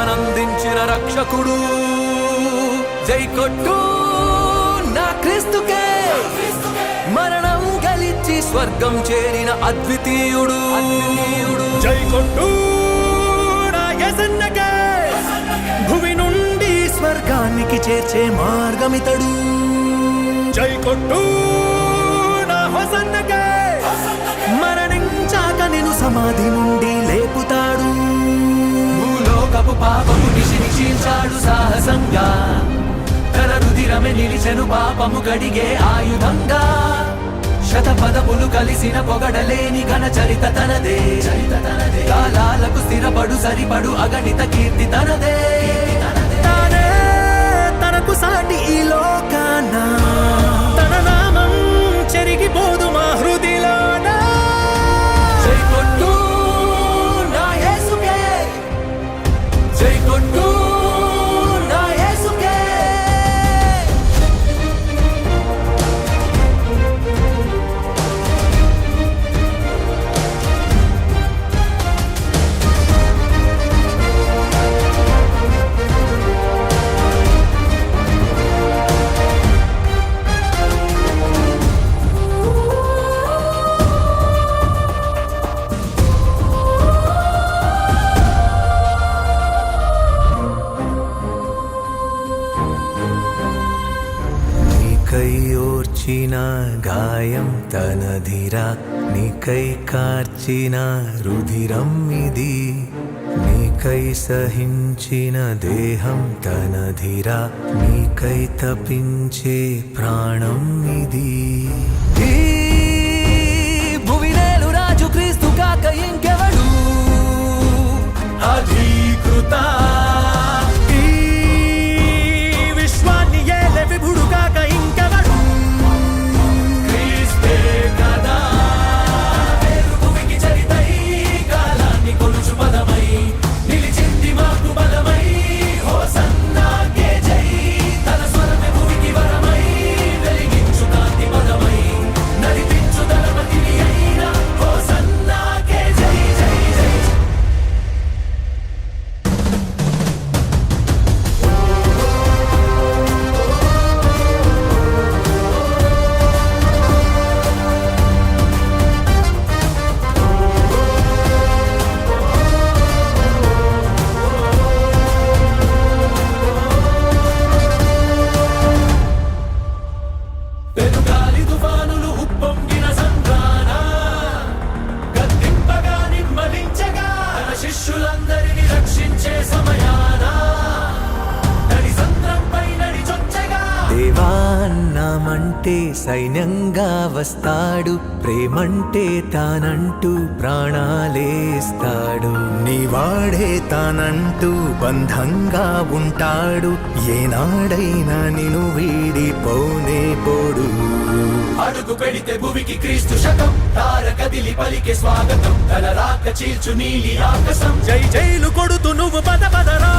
రక్షణనందించిన రక్షకుడు. జై కొట్టు నా క్రీస్తుకే, మరణం గెలిచి స్వర్గం చేరిన అద్వితీయుడు. జై కొట్టు నా యేసన్నకే, భువి నుండి స్వర్గానికి చేర్చే మార్గమితడు. జై కొట్టు నా హోసన్నకే, మరణించాక నిన్ను సమాధి నుండి లేపుతాడు. భూలోకపు పాపము నిషించాడు సాహసంగా, తన రుధిరమే నిలిచెను పాపము గడిగే ఆయుధంగా. శతపదములు కలిసిన పొగడలేని ఘన చరిత తనదే. కాలాలకు స్థిరపడు సరిపడు అగణిత కీర్తి తనదే. తానే తనకు సాటి ఈ లోకాన, తన నామం చెరిగిపోదు మా హృదిలోన. జై కొట్టు నా యేసుకే, జై కొట్టు నా యేసుకే. నీకై ఓర్చిన గాయం తనధిరా, నీకై కార్చిన రుధిరం ఇది. నీకై సహించిన దేహం తనధిరా, నీకై తపించే ప్రాణం ఇది. ఈ భువినేలు రాజు క్రీస్తు కాక ఇంకెవడు అధీకృత ఈ విశ్వాన్ని ఏలే విభుడు కాక ఇంకెవడు. క్రీస్తే కదా పేరు భూమికి చరితై, కాలాన్ని కొలుచు పదమై నిలిచింది మాకు బలమై. హోసన్నాకే జై, తన స్వరమే భూమికి వరమై వెలిగించు కాంతి పదమై నడిపించు ధనపతిని అయిన. హోసన్నాకే జై జై జై. పెనుగాలి తుఫానులు ఉప్పొంగిన సంద్రాన, గద్దింపగా నిమ్మలించగా తన శిష్యులందరినీ రక్షించే సమయాన నడి సంద్రంపై నడిచొచ్చగా. దేవా అన్నామంటే సైన్యంగా వస్తాడు, ప్రేమంటే తానంటూ ప్రాణాలేస్తాడు. నీవాడే తానంటూ బంధంగా ఉంటాడు, ఏనాడైనా నిన్ను వీడిపోనే పోడు. అడుగు పెడితే భువికి క్రీస్తు శకం, తార కదిలి పలికే స్వాగతం, తన రాక చీల్చు నీలి ఆకాశం. జై జైలు కొడుతూ నువ్వు పద పదరా.